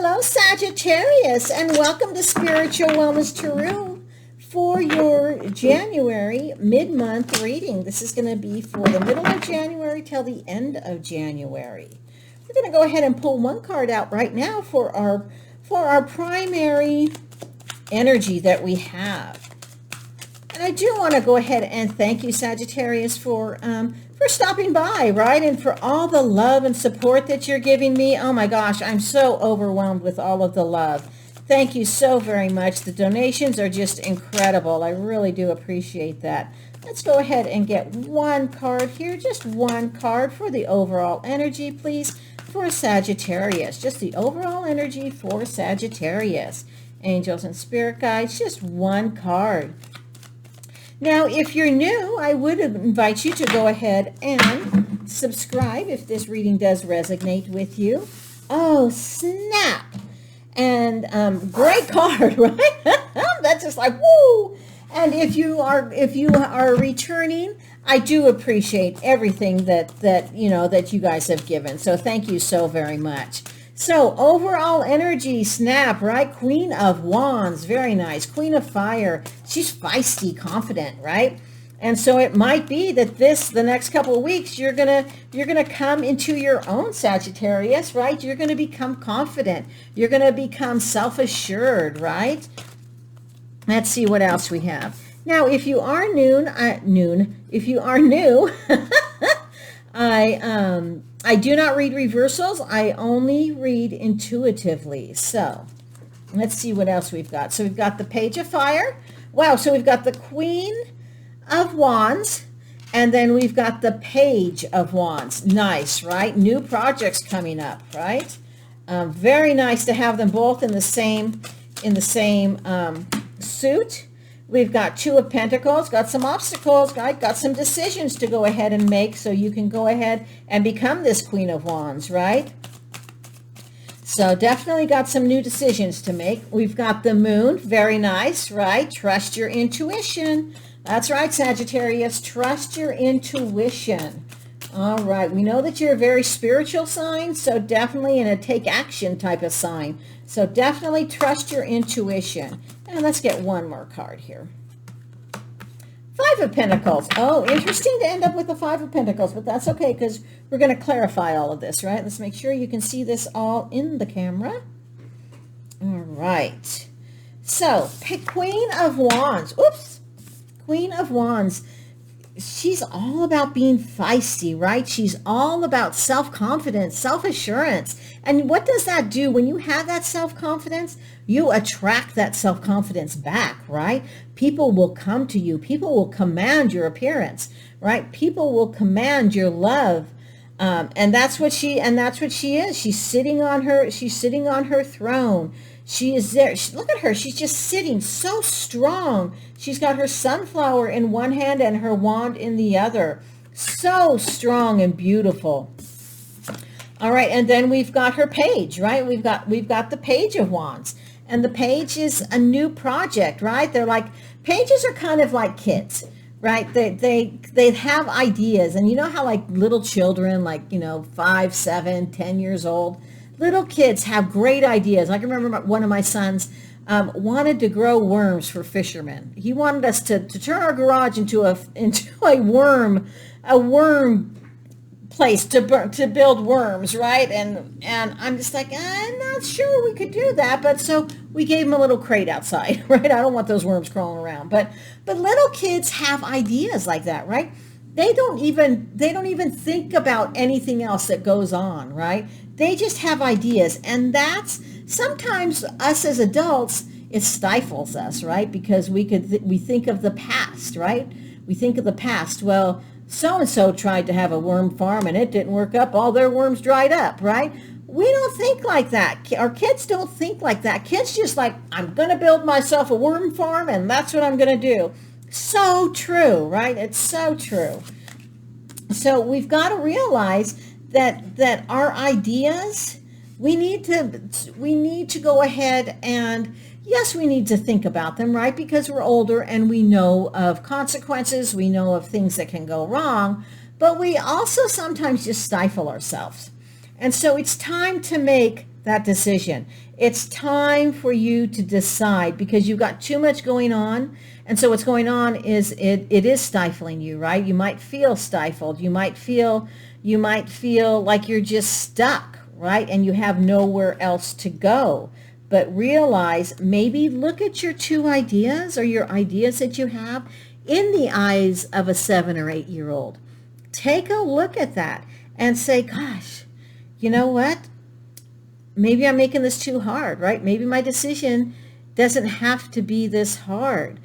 Hello, Sagittarius, and welcome to Spiritual Wellness Tarot for your January mid-month reading. This is going to be for the middle of January till the end of January. We're going to go ahead and pull one card out right now for our primary energy that we have. And I do want to go ahead and thank you, Sagittarius, for stopping by, right? And for all the love and support that you're giving me. Oh my gosh, I'm so overwhelmed with all of the love. Thank you so very much. The donations are just incredible. I really do appreciate that. Let's go ahead and get one card here, just one card for the overall energy, please, for Sagittarius. Just the overall energy for Sagittarius. Angels and spirit guides, just one card. Now, if you're new, I would invite you to go ahead and subscribe if this reading does resonate with you. Oh, snap. And great card, right? That's just like, woo. And if you are returning, I do appreciate everything that you guys have given. So thank you so very much. So overall energy, snap, right? Queen of Wands, very nice. Queen of Fire, she's feisty, confident, right? And so it might be that the next couple of weeks, you're gonna come into your own, Sagittarius, right? You're gonna become confident. You're gonna become self-assured, right? Let's see what else we have. Now, if you are if you are new, I do not read reversals. I only read intuitively. So let's see what else we've got. So we've got the Page of Fire. Wow. So we've got the Queen of Wands, and then we've got the Page of Wands. Nice, right? New projects coming up, right? Very nice to have them both in the same suit. We've got Two of Pentacles, got some obstacles, right? Got some decisions to go ahead and make so you can go ahead and become this Queen of Wands, right? So definitely got some new decisions to make. We've got the Moon, very nice, right? Trust your intuition. That's right, Sagittarius, trust your intuition. All right, we know that you're a very spiritual sign, so definitely in a take action type of sign. So definitely trust your intuition. And let's get one more card here. Five of Pentacles. Oh, interesting to end up with the Five of Pentacles, but that's okay because we're going to clarify all of this, right? Let's make sure you can see this all in the camera. All right. So, Queen of Wands. Oops. Queen of Wands. She's all about being feisty, right? She's all about self-confidence, self-assurance. And what does that do? When you have that self-confidence, you attract that self-confidence back, right? People will come to you. People will command your appearance, right? People will command your love. And that's what she is. She's sitting on her throne. She is there. Look at her. She's just sitting so strong. She's got her sunflower in one hand and her wand in the other. So strong and beautiful. All right. And then we've got her page, right? We've got the Page of Wands. And the page is a new project, right? They're like, pages are kind of like kids, right? They have ideas. And you know how like little children, like, 5, 7, 10 years old, little kids have great ideas. I can remember one of my sons wanted to grow worms for fishermen. He wanted us to turn our garage into a worm place to build worms, right? And I'm just like, I'm not sure we could do that. But so we gave him a little crate outside, right? I don't want those worms crawling around. But little kids have ideas like that, right? They don't even think about anything else that goes on, right? They just have ideas. And that's sometimes us as adults, it stifles us, right? Because we think of the past, right? We think of the past. Well, so-and-so tried to have a worm farm and it didn't work up. All their worms dried up, right? We don't think like that. Our kids don't think like that. Kids just like, I'm going to build myself a worm farm and that's what I'm going to do. So true, right? It's so true. So we've got to realize that our ideas, we need to go ahead and, yes, we need to think about them, right? Because we're older and we know of consequences, we know of things that can go wrong, but we also sometimes just stifle ourselves. And so it's time to make that decision. It's time for you to decide because you've got too much going on. And so what's going on is it is stifling you, right? You might feel stifled. You might feel like you're just stuck, right? And you have nowhere else to go. But realize, maybe look at your 2 ideas or your ideas that you have in the eyes of a 7 or 8 year old. Take a look at that and say, gosh, you know what? Maybe I'm making this too hard, right? Maybe my decision doesn't have to be this hard.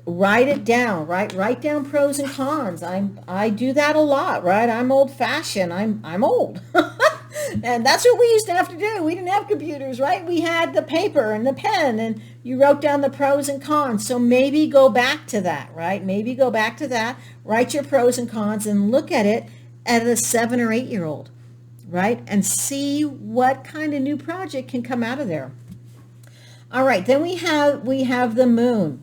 Write it down, right? Write down pros and cons. I do that a lot, right? I'm old fashioned. I'm old. And that's what we used to have to do. We didn't have computers, right? We had the paper and the pen, and you wrote down the pros and cons. So maybe go back to that, right? Maybe go back to that. Write your pros and cons and look at it as a 7 or 8 year old, right? And see what kind of new project can come out of there. All right, then we have the moon.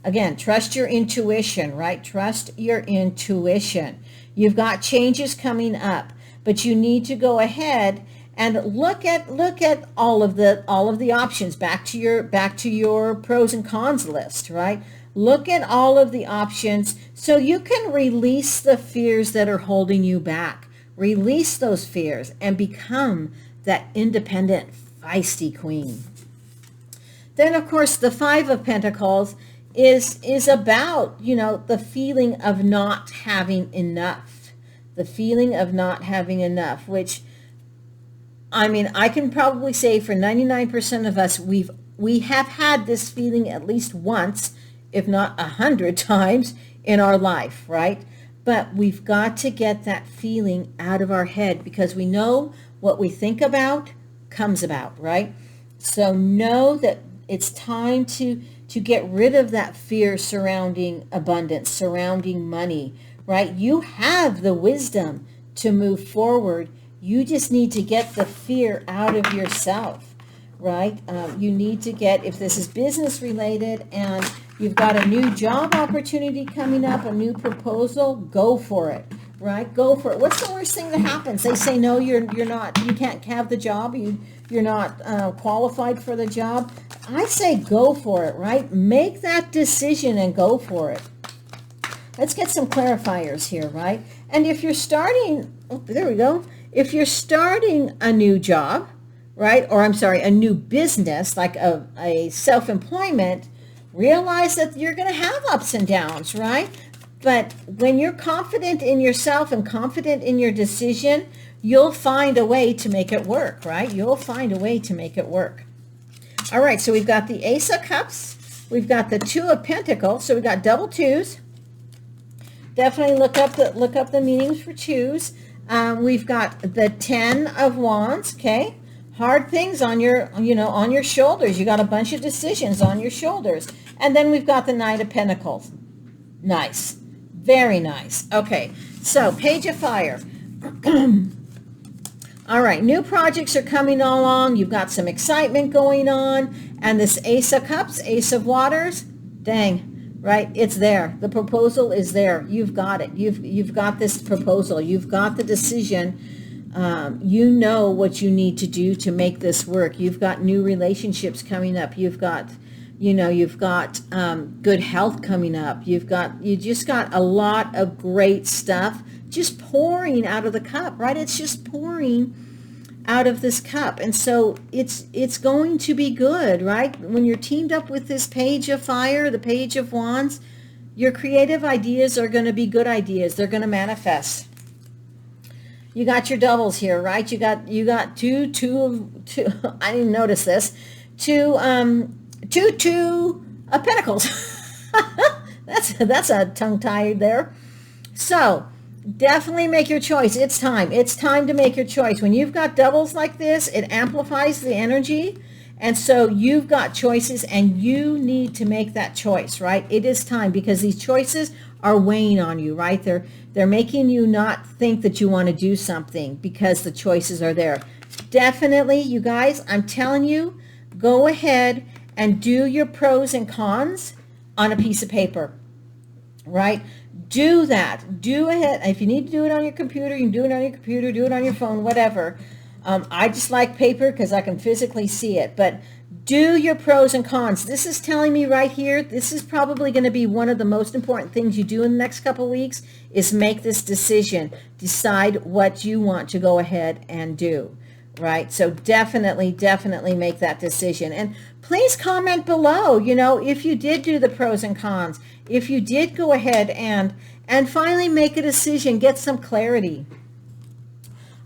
Again, trust your intuition, right? Trust your intuition. You've got changes coming up, but you need to go ahead and look at all of the options. Back to your pros and cons list, right? Look at all of the options so you can release the fears that are holding you back. Release those fears and become that independent, feisty queen. Then, of course, the 5 of Pentacles is about, the feeling of not having enough. The feeling of not having enough, which, I can probably say for 99% of us, we have had this feeling at least once, if not 100 times in our life, right? But we've got to get that feeling out of our head because we know what we think about comes about, right? So know that it's time to get rid of that fear surrounding abundance, surrounding money, right? You have the wisdom to move forward. You just need to get the fear out of yourself, right? You need to get, if this is business related and you've got a new job opportunity coming up, a new proposal, go for it, right? Go for it. What's the worst thing that happens? They say, no, you can't have the job. You're not qualified for the job. I say go for it, right? Make that decision and go for it. Let's get some clarifiers here, right? And if you're starting, there we go. If you're starting a new job, right? Or a new business, like a self-employment, realize that you're going to have ups and downs, right? But when you're confident in yourself and confident in your decision, you'll find a way to make it work, right? You'll find a way to make it work. All right, so we've got the Ace of Cups. We've got the 2 of Pentacles. So we've got double 2s. Definitely look up the meanings for 2s. We've got the 10 of Wands, okay? Hard things on your shoulders. You got a bunch of decisions on your shoulders. And then we've got the Knight of Pentacles. Nice. Very nice. Okay, so Page of Fire. All right, new projects are coming along. You've got some excitement going on. And this Ace of Cups, Ace of Waters, dang, right? It's there. The proposal is there. You've got it. You've got this proposal. You've got the decision. You know what you need to do to make this work. You've got new relationships coming up. You've got good health coming up. You just got a lot of great stuff just pouring out of the cup, right? It's just pouring out of this cup. And so it's going to be good, right? When you're teamed up with this Page of Fire, the Page of Wands, your creative ideas are going to be good ideas. They're going to manifest. You got your doubles here, right? You got two. I didn't notice this. Two of Pentacles. That's a tongue tied there. So definitely make your choice. It's time to make your choice. When you've got doubles like this, it amplifies the energy. And so you've got choices and you need to make that choice, right? It is time because these choices are weighing on you, right? They're making you not think that you want to do something because the choices are there. Definitely, you guys, I'm telling you, go ahead and do your pros and cons on a piece of paper, right? Do that. Do it. If you need to do it on your computer, you can do it on your computer, do it on your phone, whatever. I just like paper because I can physically see it. But do your pros and cons. This is telling me right here, this is probably going to be one of the most important things you do in the next couple of weeks, is make this decision. Decide what you want to go ahead and do, right? So definitely make that decision. And please comment below, if you did do the pros and cons, if you did go ahead and finally make a decision, get some clarity.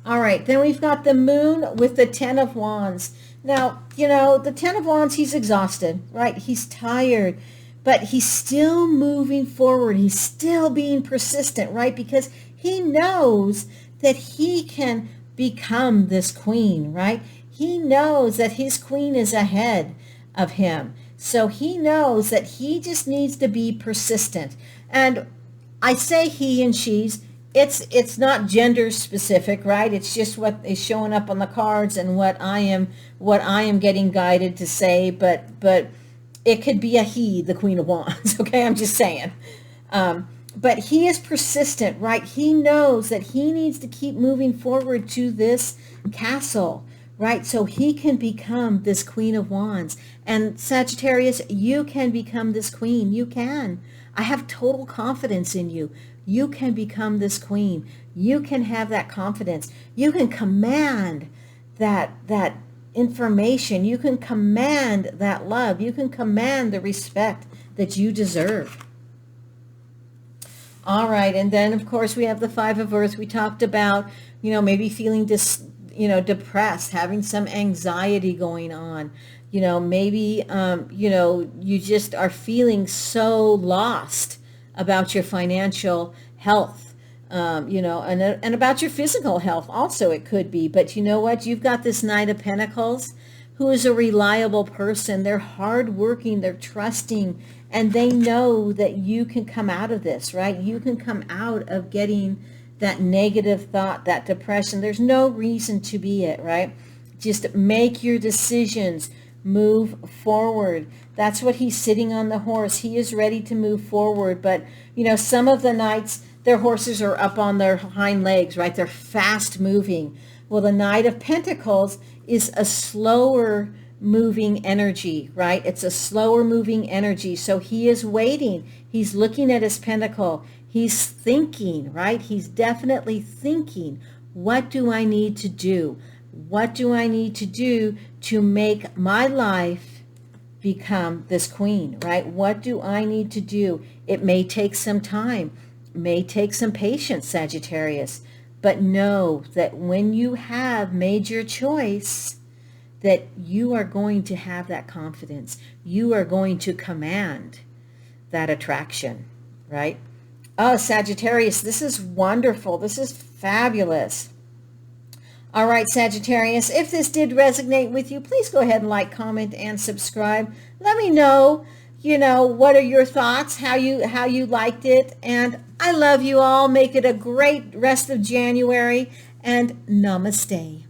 All right, then we've got the moon with the 10 of Wands. Now, the 10 of Wands, he's exhausted, right? He's tired, but he's still moving forward. He's still being persistent, right? Because he knows that he can become this queen, right? He knows that his queen is ahead of him. So he knows that he just needs to be persistent. And I say he and she's, it's not gender specific, right? It's just what is showing up on the cards and what I am getting guided to say, but it could be a he, the Queen of Wands, okay? I'm just saying. But he is persistent, right? He knows that he needs to keep moving forward to this castle, right? So he can become this Queen of Wands. And Sagittarius, you can become this queen. You can. I have total confidence in you. You can become this queen. You can have that confidence. You can command that information. You can command that love. You can command the respect that you deserve. All right, and then of course we have the 5 of Earth. We talked about, maybe feeling depressed, having some anxiety going on. Maybe you just are feeling so lost about your financial health, and about your physical health also, it could be. But you know what? You've got this Knight of Pentacles, who is a reliable person. They're hardworking, they're trusting, and they know that you can come out of this, right? You can come out of getting that negative thought, that depression. There's no reason to be it, right? Just make your decisions. Move forward. That's what he's sitting on the horse. He is ready to move forward. But, some of the knights, their horses are up on their hind legs, right? They're fast moving. Well, the Knight of Pentacles is a slower moving energy, right? It's a slower moving energy. So he is waiting. He's looking at his pentacle. He's thinking, right? He's definitely thinking, what do I need to do? What do I need to do to make my life become this queen, right? What do I need to do? It may take some time, may take some patience, Sagittarius, but know that when you have made your choice, that you are going to have that confidence. You are going to command that attraction, right? Oh, Sagittarius, this is wonderful. This is fabulous. All right, Sagittarius, if this did resonate with you, please go ahead and like, comment, and subscribe. Let me know, what are your thoughts, how you liked it. And I love you all. Make it a great rest of January, and namaste.